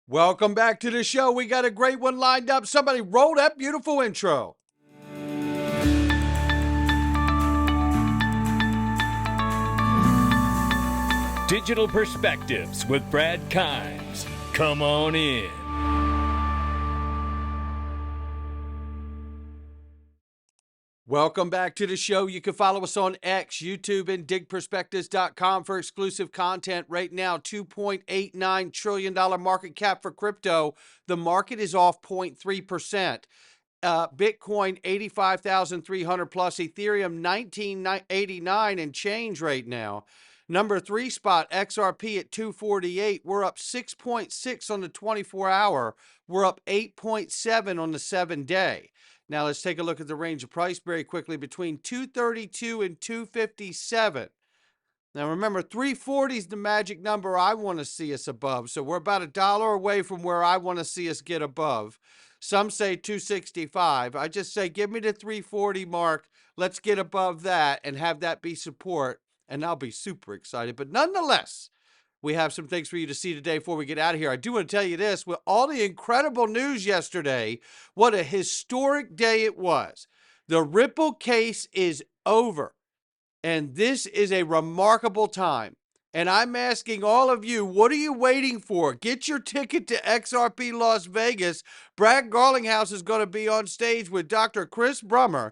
Welcome back to the show. We got a great one lined up. Somebody roll that beautiful intro. Digital Perspectives with Brad Kimes. Come on in. Welcome back to the show. You can follow us on X, YouTube, and digperspectives.com for exclusive content. Right now, $2.89 trillion market cap for crypto. The market is off 0.3%. Bitcoin, 85,300 plus. Ethereum, 1989 and change right now. Number 3 spot, XRP at 248. We're up 6.6 on the 24-hour. We're up 8.7 on the 7-day. Now let's take a look at the range of price very quickly between 232 and 257. Now remember, 340 is the magic number I want to see us above. So we're about $1 away from where I want to see us get above. Some say 265. I just say, give me the 340 mark. Let's get above that and have that be support. And I'll be super excited. But nonetheless, we have some things for you to see today before we get out of here. I do want to tell you this. With all the incredible news yesterday, what a historic day it was. The Ripple case is over. And this is a remarkable time. And I'm asking all of you, what are you waiting for? Get your ticket to XRP Las Vegas. Brad Garlinghouse is going to be on stage with Dr. Chris Brummer.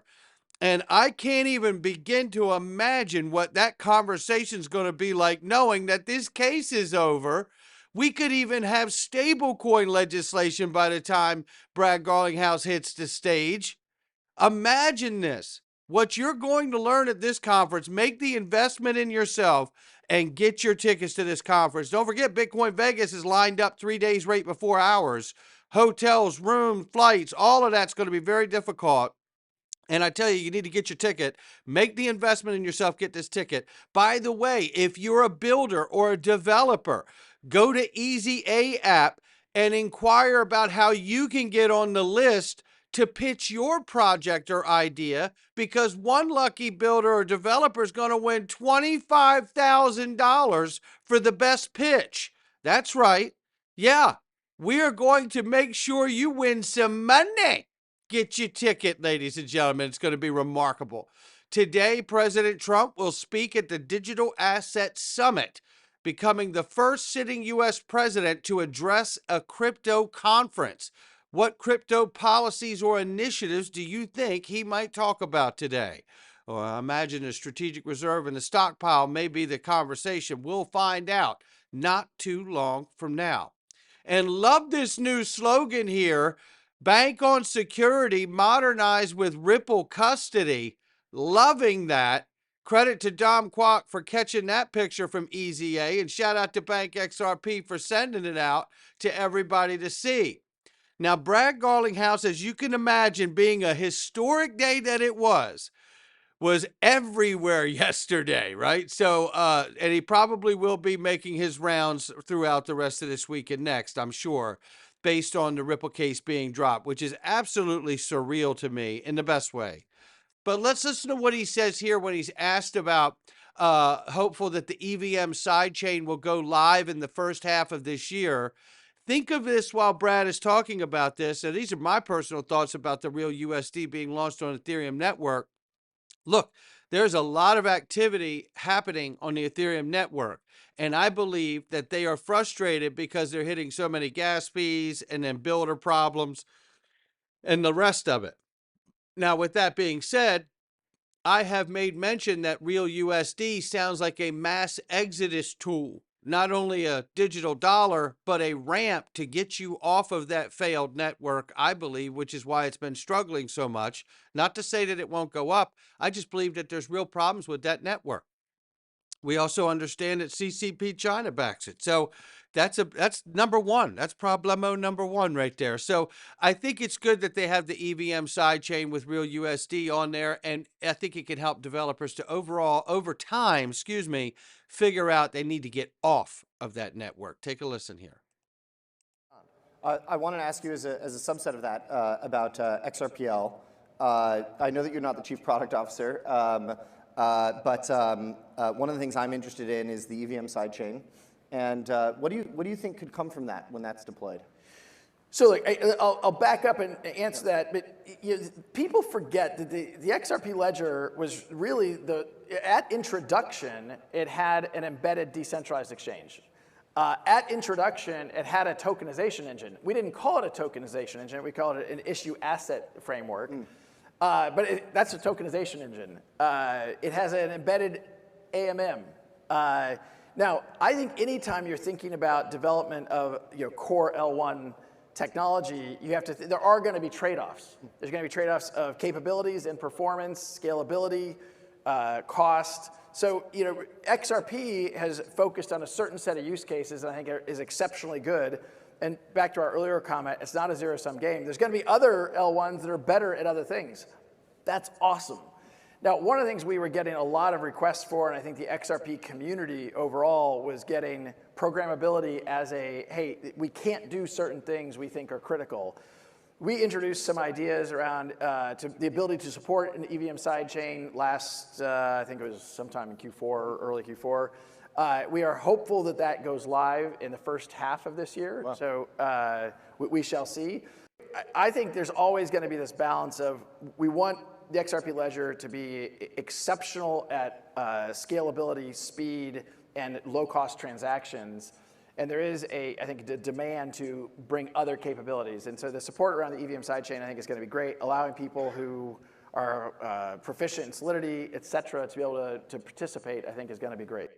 And I can't even begin to imagine what that conversation is going to be like, knowing that this case is over. We could even have stablecoin legislation by the time Brad Garlinghouse hits the stage. Imagine this. What you're going to learn at this conference, make the investment in yourself and get your tickets to this conference. Don't forget, Bitcoin Vegas is lined up 3 days right before ours. Hotels, rooms, flights, all of that's going to be very difficult. And I tell you, you need to get your ticket, make the investment in yourself, get this ticket. By the way, if you're a builder or a developer, go to Easy A app and inquire about how you can get on the list to pitch your project or idea, because one lucky builder or developer is going to win $25,000 for the best pitch. That's right. Yeah, we are going to make sure you win some money. Get your ticket, ladies and gentlemen. It's going to be remarkable. Today, President Trump will speak at the Digital Asset Summit, becoming the first sitting U.S. president to address a crypto conference. What crypto policies or initiatives do you think he might talk about today? Well, I imagine the strategic reserve and the stockpile may be the conversation. We'll find out not too long from now. And love this new slogan here. Bank on security, modernize with Ripple custody. Loving that. Credit to Dom Kwok for catching that picture from Easy A, and shout out to Bank XRP for sending it out to everybody to see. Now, Brad Garlinghouse, as you can imagine, being a historic day that it was everywhere yesterday, right? So, and he probably will be making his rounds throughout the rest of this week and next, I'm sure, based on the Ripple case being dropped, which is absolutely surreal to me in the best way. But let's listen to what he says here when he's asked about hopeful that the EVM sidechain will go live in the first half of this year. Think of this while Brad is talking about this, and these are my personal thoughts about the real USD being launched on Ethereum network. Look, there's a lot of activity happening on the Ethereum network, and I believe that they are frustrated because they're hitting so many gas fees and then builder problems and the rest of it. Now, with that being said, I have made mention that Real USD sounds like a mass exodus tool, not only a digital dollar, but a ramp to get you off of that failed network, I believe, which is why it's been struggling so much. Not to say that it won't go up. I just believe that there's real problems with that network. We also understand that CCP China backs it. So that's number one. That's problemo number one right there. So I think it's good that they have the EVM sidechain with Real USD on there, and I think it can help developers to over time, figure out they need to get off of that network. Take a listen here. I wanted to ask you as a subset of that about XRPL. I know that you're not the chief product officer, but one of the things I'm interested in is the EVM sidechain. And what do you think could come from that when that's deployed? So look, I'll back up and answer that, but people forget that the XRP ledger was really at introduction, it had an embedded decentralized exchange. At introduction, it had a tokenization engine. We didn't call it a tokenization engine, we called it an issue asset framework. But that's a tokenization engine. It has an embedded AMM. Now, I think anytime you're thinking about development of core L1 technology, you have to. There are going to be trade-offs. There's going to be trade-offs of capabilities and performance, scalability, cost. So XRP has focused on a certain set of use cases, and I think is exceptionally good. And back to our earlier comment, it's not a zero-sum game. There's going to be other L1s that are better at other things. That's awesome. Now, one of the things we were getting a lot of requests for, and I think the XRP community overall was getting programmability as a, hey, we can't do certain things we think are critical. We introduced some ideas around the ability to support an EVM sidechain last, I think it was sometime in Q4 or early Q4. We are hopeful that that goes live in the first half of this year. Wow. So we shall see. I think there's always going to be this balance of we want the XRP ledger to be exceptional at scalability, speed, and low-cost transactions. And there is I think, a demand to bring other capabilities. And so the support around the EVM sidechain, I think, is going to be great, allowing people who are proficient in Solidity, et cetera, to be able to participate, I think, is going to be great.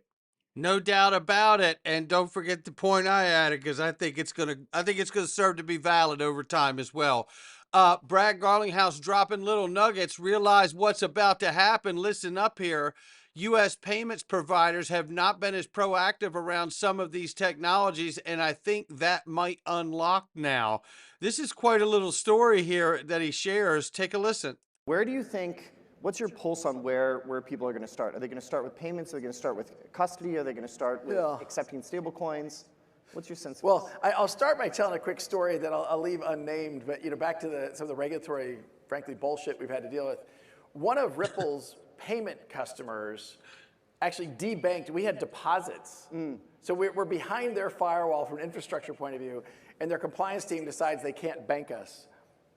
No doubt about it. And don't forget the point I added, because I think it's gonna serve to be valid over time as well. Brad Garlinghouse dropping little nuggets. Realize what's about to happen. Listen up here. U.S. payments providers have not been as proactive around some of these technologies, and I think that might unlock now. This is quite a little story here that he shares. Take a listen. Where do you think, what's your pulse on where people are going to start? Are they going to start with payments? Are they going to start with custody? Are they going to start with accepting stable coins? What's your sense? Well, I'll start by telling a quick story that I'll leave unnamed, but back to some of the regulatory, frankly, bullshit we've had to deal with. One of Ripple's payment customers actually debanked. We had deposits. So we're behind their firewall from an infrastructure point of view, and their compliance team decides they can't bank us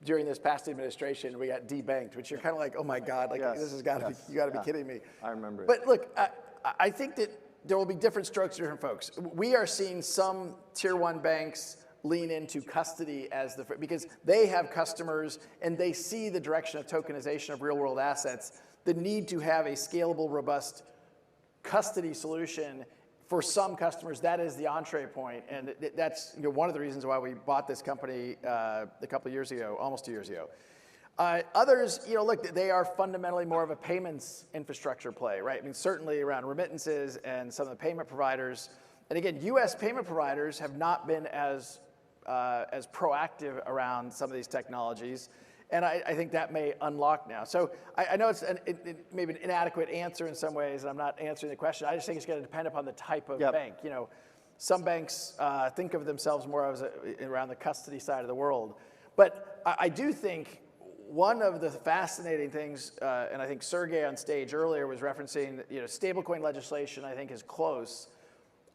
during this past administration. We got debanked, which you're kind of like, oh my God, like this has got to be, you got to be kidding me. I remember it. But look, I think that there will be different strokes for different folks. We are seeing some tier one banks lean into custody as because they have customers and they see the direction of tokenization of real world assets, the need to have a scalable, robust custody solution. For some customers, that is the entree point, and that's one of the reasons why we bought this company a couple of years ago, almost 2 years ago. Others, look, they are fundamentally more of a payments infrastructure play, right? I mean, certainly around remittances and some of the payment providers. And again, U.S. payment providers have not been as proactive around some of these technologies. And I think that may unlock now. So I know it's maybe an inadequate answer in some ways, and I'm not answering the question. I just think it's going to depend upon the type of bank. Some banks think of themselves more as around the custody side of the world. But I do think one of the fascinating things, and I think Sergey on stage earlier was referencing, stablecoin legislation, I think, is close.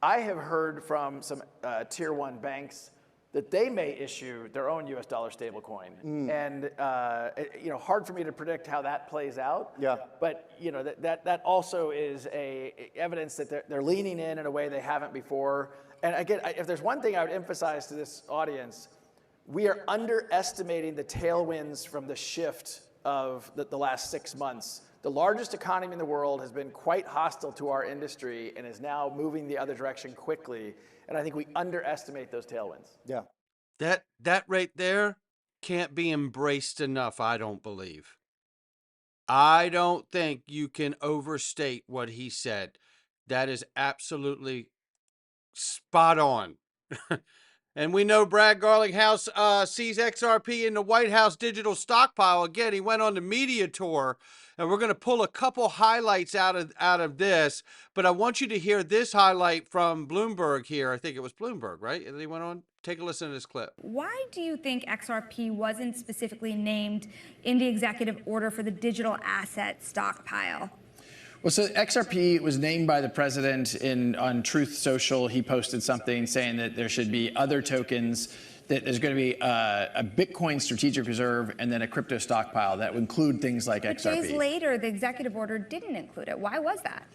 I have heard from some tier one banks that they may issue their own US dollar stablecoin. And hard for me to predict how that plays out. Yeah. But that also is evidence that they're leaning in a way they haven't before. And again, if there's one thing I would emphasize to this audience, we are underestimating the tailwinds from the shift of the last 6 months. The largest economy in the world has been quite hostile to our industry and is now moving the other direction quickly. And I think we underestimate those tailwinds. Yeah. That right there can't be embraced enough, I don't believe. I don't think you can overstate what he said. That is absolutely spot on. And we know Brad Garlinghouse sees XRP in the White House digital stockpile. Again, he went on the media tour, and we're going to pull a couple highlights out of this. But I want you to hear this highlight from Bloomberg here. I think it was Bloomberg, right? And he went on. Take a listen to this clip. Why do you think XRP wasn't specifically named in the executive order for the digital asset stockpile? Well, so XRP was named by the president on Truth Social. He posted something saying that there should be other tokens, that there's going to be a Bitcoin strategic reserve and then a crypto stockpile that would include things like XRP. Days later, the executive order didn't include it. Why was that?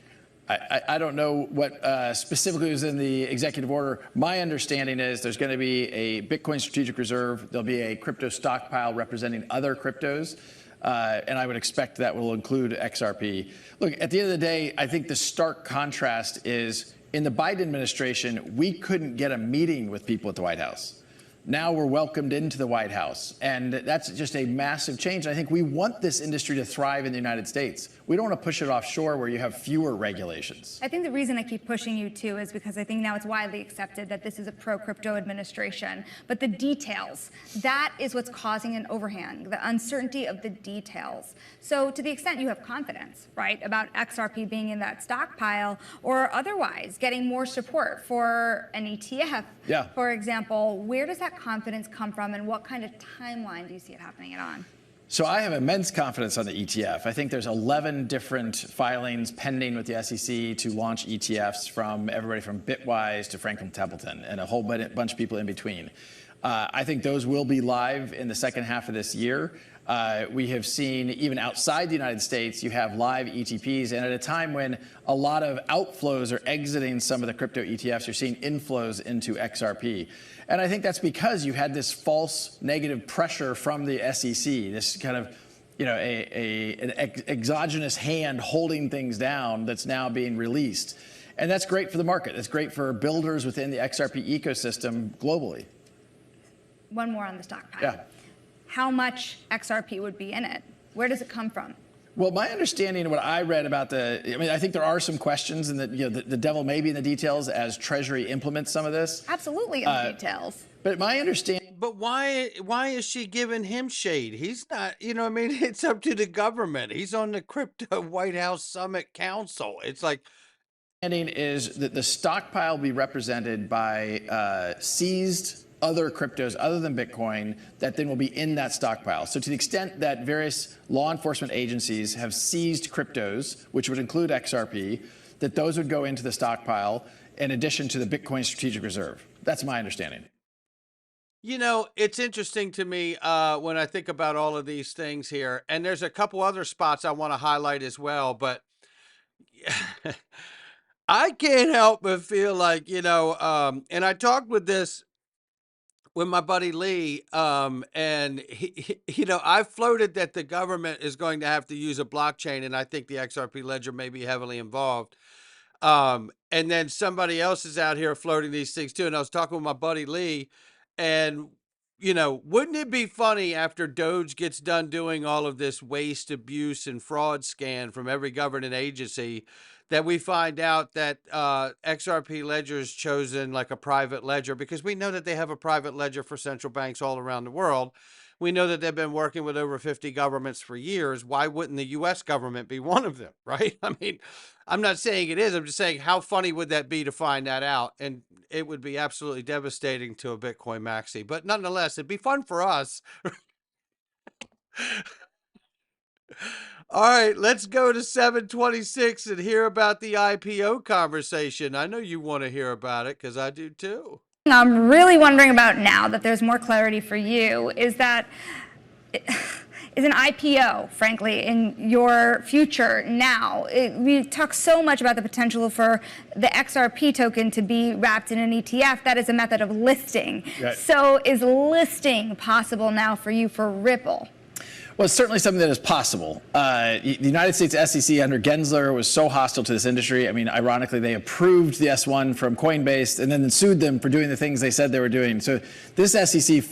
I don't know what specifically was in the executive order. My understanding is there's going to be a Bitcoin strategic reserve. There'll be a crypto stockpile representing other cryptos. And I would expect that will include XRP. Look, at the end of the day, I think the stark contrast is in the Biden administration, we couldn't get a meeting with people at the White House. Now we're welcomed into the White House. And that's just a massive change. I think we want this industry to thrive in the United States. We don't want to push it offshore where you have fewer regulations. I think the reason I keep pushing you too is because I think now it's widely accepted that this is a pro-crypto administration. But the details, that is what's causing an overhang, the uncertainty of the details. So to the extent you have confidence, right, about XRP being in that stockpile or otherwise getting more support for an ETF, for example, where does that confidence come from and what kind of timeline do you see it happening on? So I have immense confidence on the ETF. I think there's 11 different filings pending with the SEC to launch ETFs from everybody from Bitwise to Franklin Templeton and a whole bunch of people in between. I think those will be live in the second half of this year. We have seen even outside the United States, you have live ETPs. And at a time when a lot of outflows are exiting some of the crypto ETFs, you're seeing inflows into XRP. And I think that's because you had this false negative pressure from the SEC, this kind of, an exogenous hand holding things down that's now being released. And that's great for the market. It's great for builders within the XRP ecosystem globally. One more on the stockpile. Yeah. How much XRP would be in it? Where does it come from? Well, my understanding of what I read about I think there are some questions, and that the devil may be in the details as Treasury implements some of this. Absolutely in the details. But my understanding. But why is she giving him shade? He's not, it's up to the government. He's on the Crypto White House Summit Council. It's like. Is that the stockpile will be represented by seized other cryptos other than Bitcoin that then will be in that stockpile. So to the extent that various law enforcement agencies have seized cryptos, which would include XRP, that those would go into the stockpile in addition to the Bitcoin strategic reserve. That's my understanding. It's interesting to me when I think about all of these things here, and there's a couple other spots I want to highlight as well, but I can't help but feel like, and I talked with my buddy Lee, and he, I floated that the government is going to have to use a blockchain, and I think the XRP ledger may be heavily involved. And then somebody else is out here floating these things too. And I was talking with my buddy Lee, and wouldn't it be funny after Doge gets done doing all of this waste, abuse, and fraud scan from every government agency, that we find out that XRP ledger is chosen like a private ledger, because we know that they have a private ledger for central banks all around the world. We know that they've been working with over 50 governments for years. Why wouldn't the U.S. government be one of them, right? I mean, I'm not saying it is. I'm just saying, how funny would that be to find that out? And it would be absolutely devastating to a Bitcoin maxi. But nonetheless, it'd be fun for us. All right, let's go to 726 and hear about the IPO conversation. I know you want to hear about it because I do too. I'm really wondering about now that there's more clarity for you is an IPO, frankly, in your future now. We talk so much about the potential for the XRP token to be wrapped in an ETF. That is a method of listing. Right. So is listing possible now for you for Ripple? Well, it's certainly something that is possible. The United States SEC under Gensler was so hostile to this industry. I mean, ironically, they approved the S1 from Coinbase and then sued them for doing the things they said they were doing. So this SEC,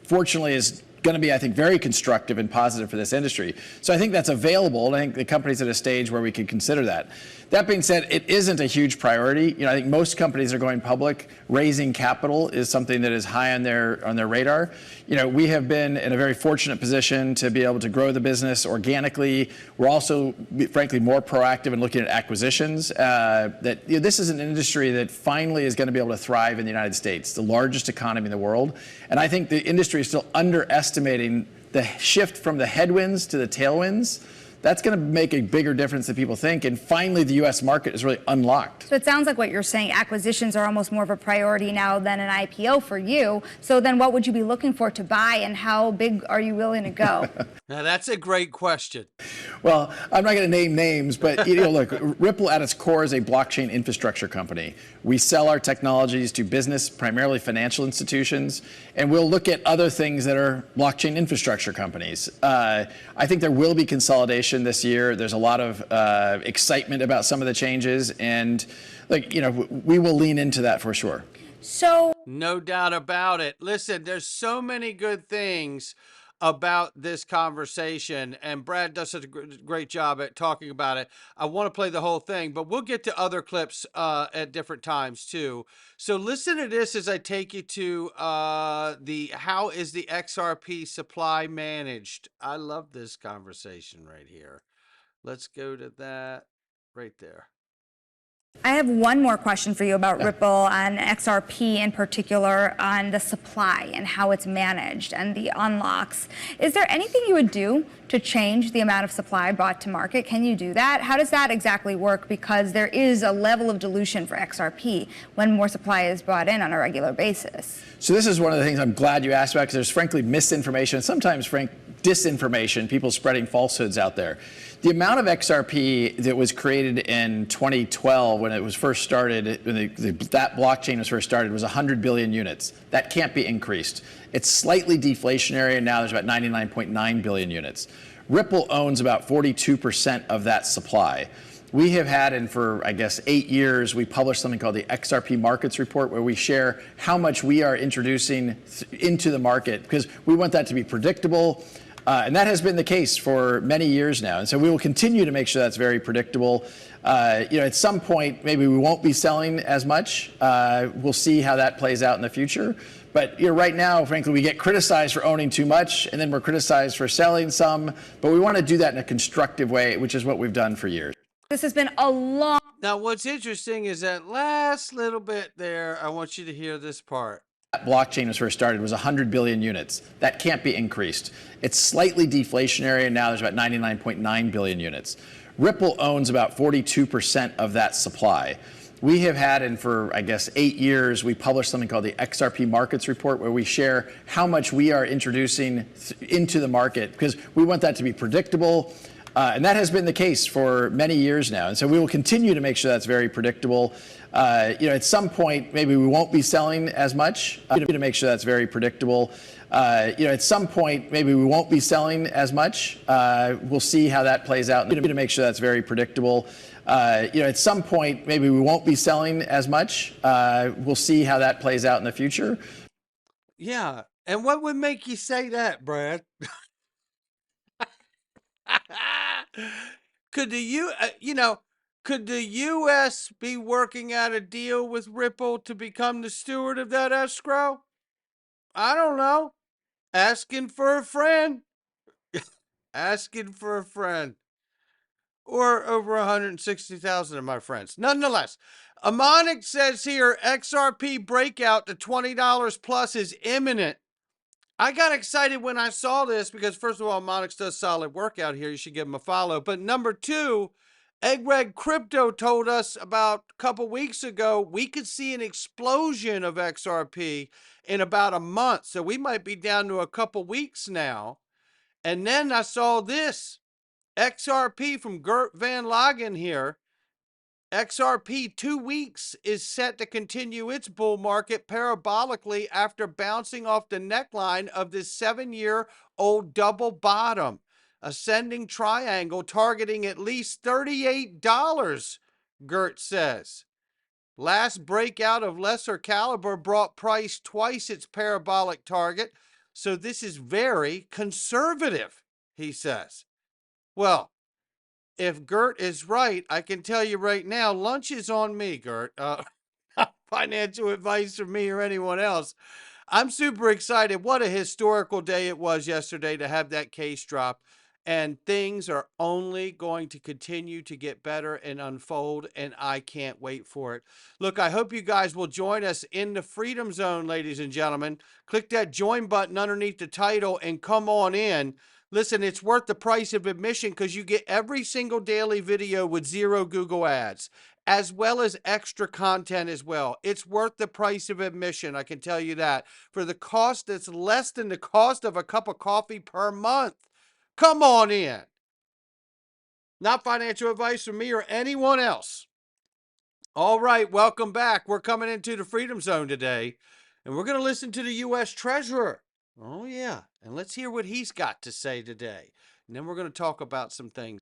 fortunately, is going to be, I think, very constructive and positive for this industry. So I think that's available, and I think the company's at a stage where we could consider that. That being said, it isn't a huge priority. I think most companies are going public. Raising capital is something that is high on their radar. We have been in a very fortunate position to be able to grow the business organically. We're also, frankly, more proactive in looking at acquisitions. This is an industry that finally is going to be able to thrive in the United States, the largest economy in the world. And I think the industry is still underestimating the shift from the headwinds to the tailwinds That's going to make a bigger difference than people think. And finally, the U.S. market is really unlocked. So it sounds like what you're saying, acquisitions are almost more of a priority now than an IPO for you. So then what would you be looking for to buy, and how big are you willing to go? Now, that's a great question. Well, I'm not going to name names, but look, Ripple at its core is a blockchain infrastructure company. We sell our technologies to business, primarily financial institutions, and we'll look at other things that are blockchain infrastructure companies. I think there will be consolidation this year. There's a lot of excitement about some of the changes, and we will lean into that for sure. So no doubt about it. Listen, there's so many good things about this conversation, and Brad does such a great job at talking about it. I want to play the whole thing, but we'll get to other clips at different times too. So listen to this as I take you to how is the XRP supply managed. I love this conversation right here. Let's go to that right there. I have one more question for you about Ripple and XRP in particular, on the supply and how it's managed and the unlocks. Is there anything you would do to change the amount of supply brought to market? Can you do that? How does that exactly work? Because there is a level of dilution for XRP when more supply is brought in on a regular basis. So this is one of the things I'm glad you asked about, because there's frankly misinformation, sometimes disinformation, people spreading falsehoods out there. The amount of XRP that was created in 2012 when it was first started, when that blockchain was first started, was 100 billion units. That can't be increased. It's slightly deflationary, and now there's about 99.9 billion units. Ripple owns about 42% of that supply. We have had, and for, I guess, 8 years, we published something called the XRP Markets Report, where we share how much we are introducing into the market, because we want that to be predictable. And that has been the case for many years now. And so we will continue to make sure that's very predictable. At some point, maybe we won't be selling as much. We'll see how that plays out in the future. But right now, frankly, we get criticized for owning too much, and then we're criticized for selling some. But we want to do that in a constructive way, which is what we've done for years. This has been a long... Now, what's interesting is that last little bit there, I want you to hear this part. That blockchain was first started was 100 billion units. That can't be increased. It's slightly deflationary, and now there's about 99.9 billion units. Ripple owns about 42% of that supply. We have had, and for, I guess, 8 years, we published something called the XRP Markets Report, where we share how much we are introducing into the market, because we want that to be predictable. And that has been the case for many years now. And so we will continue to make sure that's very predictable. At some point, maybe we won't be selling as much. To make sure that's very predictable. At some point, maybe we won't be selling as much. We'll see how that plays out. To make sure that's very predictable. At some point, maybe we won't be selling as much. We'll see how that plays out in the future. Yeah. And what would make you say that, Brad? Could the U.S. be working out a deal with Ripple to become the steward of that escrow? I don't know. Asking for a friend. Asking for a friend. Or over 160,000 of my friends. Nonetheless, Amonic says here, XRP breakout to $20 plus is imminent. I got excited when I saw this because, first of all, Monix does solid work out here. You should give him a follow. But number two, Egg Crypto told us about a couple weeks ago we could see an explosion of XRP in about a month. So we might be down to a couple weeks now. And then I saw this. XRP from Gert Van Lagen here. XRP 2 weeks is set to continue its bull market parabolically after bouncing off the neckline of this 7-year-old double bottom. Ascending triangle targeting at least $38, Gert says. Last breakout of lesser caliber brought price twice its parabolic target, so this is very conservative, he says. Well, if Gert is right, I can tell you right now, lunch is on me, Gert. Financial advice from me or anyone else. I'm super excited. What a historical day it was yesterday to have that case drop. And things are only going to continue to get better and unfold, and I can't wait for it. Look, I hope you guys will join us in the Freedom Zone, ladies and gentlemen. Click that join button underneath the title and come on in. Listen, it's worth the price of admission because you get every single daily video with 0 Google ads, as well as extra content as well. It's worth the price of admission, I can tell you that. For the cost that's less than the cost of a cup of coffee per month. Come on in. Not financial advice from me or anyone else. All right, welcome back. We're coming into the Freedom Zone today, and we're going to listen to the U.S. Treasurer. Oh, yeah. And let's hear what he's got to say today. And then we're going to talk about some things.